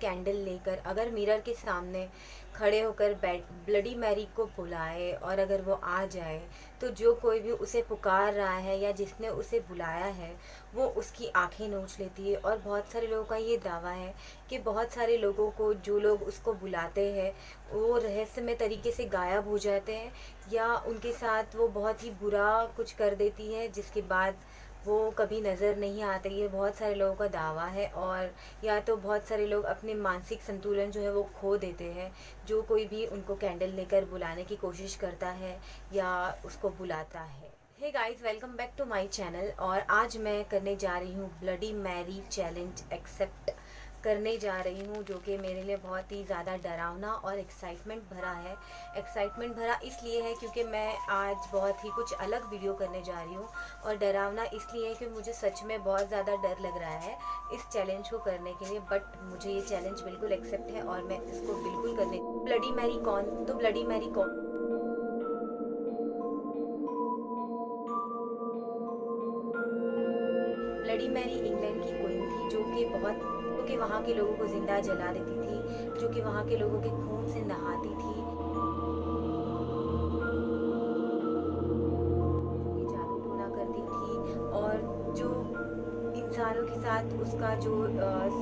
Candle लेकर अगर mirror के सामने खड़े होकर ब्लडी मैरी को बुलाए और अगर वो आ जाए, तो जो कोई भी उसे पुकार रहा है या जिसने उसे बुलाया है वो उसकी आंखें नोच लेती है। और बहुत सारे लोगों का ये दावा है कि बहुत सारे लोगों को, जो लोग उसको बुलाते हैं, वो रहस्यमय तरीके से गायब हो जाते हैं या उनके साथ वो बहुत ही बुरा कुछ कर देती है जिसके बाद वो कभी नज़र नहीं आते। ये बहुत सारे लोगों का दावा है। और या तो बहुत सारे लोग अपने मानसिक संतुलन जो है वो खो देते हैं, जो कोई भी उनको कैंडल लेकर बुलाने की कोशिश करता है या उसको बुलाता है। Hey guys, welcome back to my channel. और आज मैं करने जा रही हूँ ब्लडी मैरी चैलेंज एक्सेप्ट करने जा रही हूँ, जो कि मेरे लिए बहुत ही ज़्यादा डरावना और एक्साइटमेंट भरा है। एक्साइटमेंट भरा इसलिए है क्योंकि मैं आज बहुत ही कुछ अलग वीडियो करने जा रही हूँ, और डरावना इसलिए है कि मुझे सच में बहुत ज़्यादा डर लग रहा है इस चैलेंज को करने के लिए। बट मुझे ये चैलेंज बिल्कुल एक्सेप्ट है और मैं इसको बिल्कुल करने। ब्लडी मैरी कौन? तो ब्लडी मैरी कौन? ब्लडी मैरी इंग्लैंड की क्वीन थी, जो कि वहाँ के लोगों को ज़िंदा जला देती थी, जो कि वहाँ के लोगों के खून से नहाती थी, जो कि जादू टोना करती थी। और जो इंसानों के साथ उसका जो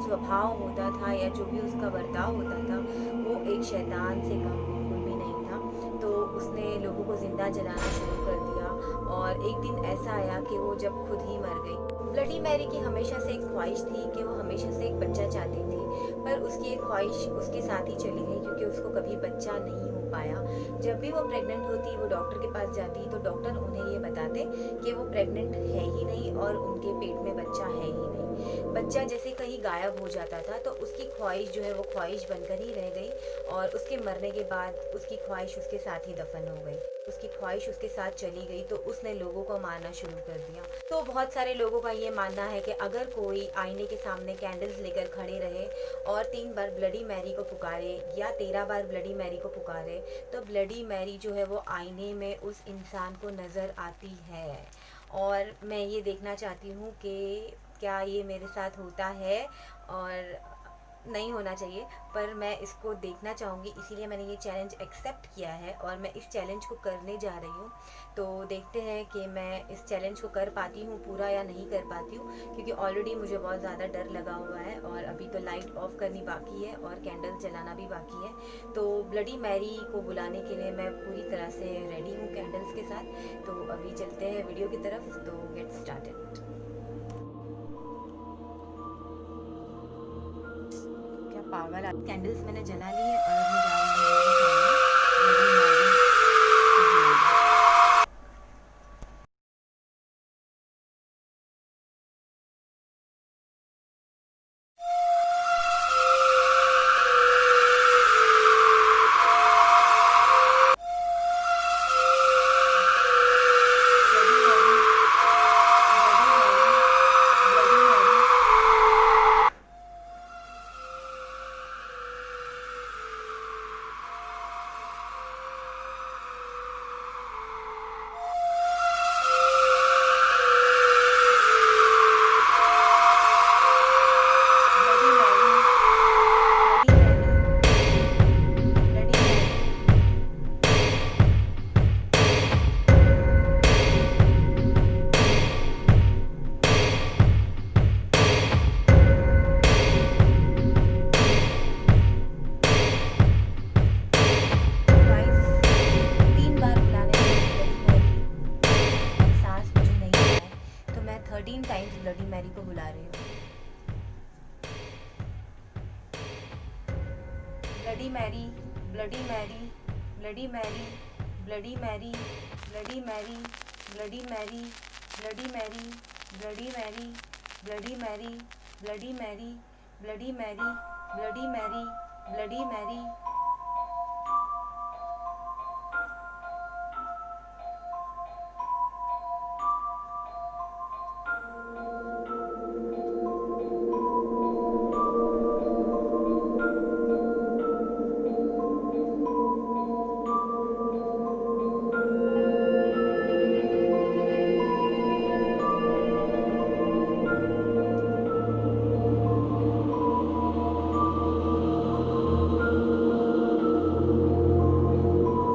स्वभाव होता था या जो भी उसका बर्ताव होता था, वो एक शैतान से कम बिल्कुल भी नहीं था। तो उसने लोगों को ज़िंदा जलाना शुरू कर दिया। और एक दिन ऐसा आया कि वो जब खुद ही मर गई। ब्लडी मैरी की हमेशा से एक ख्वाहिश थी कि वो हमेशा से एक बच्चा चाहती थी, पर उसकी एक ख्वाहिश उसके साथ ही चली गई क्योंकि उसको कभी बच्चा नहीं हो पाया। जब भी वो प्रेग्नेंट होती, वो डॉक्टर के पास जाती, तो डॉक्टर उन्हें ये बताते कि वो प्रेग्नेंट है ही नहीं और उनके पेट में बच्चा है ही नहीं। बच्चा जैसे कहीं गायब हो जाता था तो उसकी ख्वाहिश जो है वो ख्वाहिश बनकर ही रह गई, और उसके मरने के बाद उसकी ख्वाहिश उसके साथ ही दफन हो गई। उसकी ख्वाहिश उसके साथ चली गई तो उसने लोगों को मारना शुरू कर दिया। तो बहुत सारे लोगों का ये मानना है कि अगर कोई आईने के सामने कैंडल्स लेकर खड़े रहे और 3 बार ब्लडी मैरी को पुकारे या 13 बार ब्लडी मैरी को पुकारे, तो ब्लडी मैरी जो है वो आईने में उस इंसान को नज़र आती है। और मैं ये देखना चाहती हूँ कि क्या ये मेरे साथ होता है, और नहीं होना चाहिए, पर मैं इसको देखना चाहूँगी, इसीलिए मैंने ये चैलेंज एक्सेप्ट किया है और मैं इस चैलेंज को करने जा रही हूँ। तो देखते हैं कि मैं इस चैलेंज को कर पाती हूँ पूरा या नहीं कर पाती हूँ, क्योंकि ऑलरेडी मुझे बहुत ज़्यादा डर लगा हुआ है और अभी तो लाइट ऑफ करनी बाकी है और कैंडल जलाना भी बाकी है। तो ब्लडी मैरी को बुलाने के लिए मैं पूरी तरह से रेडी हूँ कैंडल्स के साथ। तो अभी चलते हैं वीडियो की तरफ, तो गेट स्टार्टेड। पागल, कैंडल्स मैंने जला ली है और अब मैं जा रही हूँ मेरे सामने। ब्लडी मैरी को बुला रही हूँ। Bloody Mary, bloody Mary, bloody Mary, bloody Mary, bloody Mary, bloody Mary, bloody Mary, bloody Mary, bloody Mary, bloody Mary, bloody Mary, bloody Mary, bloody Mary.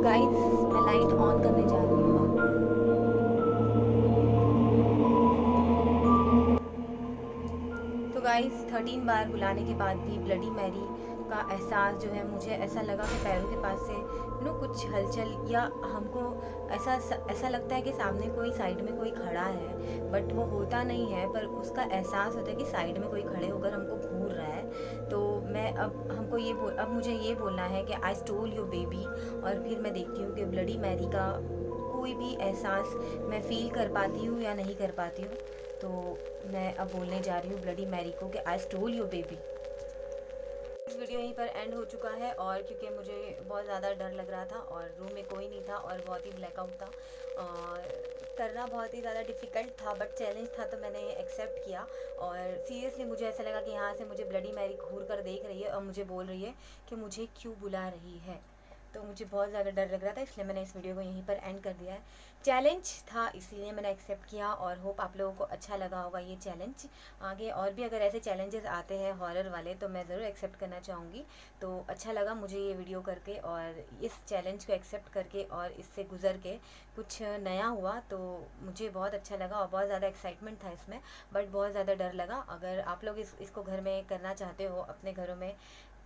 Guys मैं लाइट ऑन करने जा रही हूँ। तो गाइस 13 बार बुलाने के बाद भी ब्लडी मैरी का एहसास जो है, मुझे ऐसा लगा कि पैरों के पास से कुछ हलचल, या हमको ऐसा लगता है कि सामने कोई साइड में कोई खड़ा है, बट वो होता नहीं है, पर उसका एहसास होता है कि साइड में कोई खड़े होकर हमको घूर रहा है। तो मैं अब मुझे ये बोलना है कि आई स्टोल योर बेबी, और फिर मैं देखती हूँ कि ब्लडी मैरी का कोई भी एहसास मैं फ़ील कर पाती हूँ या नहीं कर पाती हूँ। तो मैं अब बोलने जा रही हूँ ब्लडी मैरी को कि आई स्टोल योर बेबी। इस वीडियो यहीं पर एंड हो चुका है, और क्योंकि मुझे बहुत ज़्यादा डर लग रहा था और रूम में कोई नहीं था और बहुत ही ब्लैकआउट था, करना बहुत ही ज़्यादा डिफ़िकल्ट था, बट चैलेंज था तो मैंने एक्सेप्ट किया। और सीरियसली मुझे ऐसा लगा कि यहाँ से मुझे ब्लडी मैरी घूर कर देख रही है और मुझे बोल रही है कि मुझे क्यों बुला रही है। तो मुझे बहुत ज़्यादा डर लग रहा था, इसलिए मैंने इस वीडियो को यहीं पर एंड कर दिया है। चैलेंज था इसलिए मैंने एक्सेप्ट किया, और होप आप लोगों को अच्छा लगा होगा ये चैलेंज। आगे और भी अगर ऐसे चैलेंजेस आते हैं हॉरर वाले तो मैं ज़रूर एक्सेप्ट करना चाहूँगी। तो अच्छा लगा मुझे ये वीडियो करके, और इस चैलेंज को एक्सेप्ट करके और इससे गुजर के कुछ नया हुआ, तो मुझे बहुत अच्छा लगा और बहुत ज़्यादा एक्साइटमेंट था इसमें, बट बहुत ज़्यादा डर लगा। अगर आप लोग इसको घर में करना चाहते हो अपने घरों में,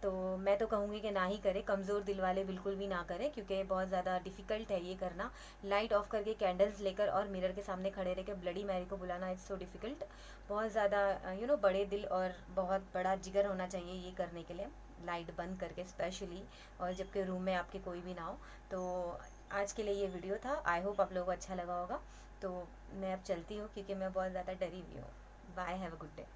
तो मैं तो कहूँगी कि ना ही करें, कमज़ोर दिल वाले बिल्कुल भी ना करें, क्योंकि बहुत ज़्यादा डिफ़िकल्ट है ये करना। लाइट ऑफ करके कैंडल्स लेकर और मिरर के सामने खड़े रह के ब्लडी मैरी को बुलाना, इट्स सो डिफ़िकल्ट। बहुत ज़्यादा बड़े दिल और बहुत बड़ा जिगर होना चाहिए ये करने के लिए, लाइट बंद करके स्पेशली, और जबकि रूम में आपके कोई भी ना हो। तो आज के लिए ये वीडियो था, आई होप आप लोगों को अच्छा लगा होगा। तो मैं अब चलती हूँ क्योंकि मैं बहुत ज़्यादा डरी हुई हूँ। Bye, have a good day.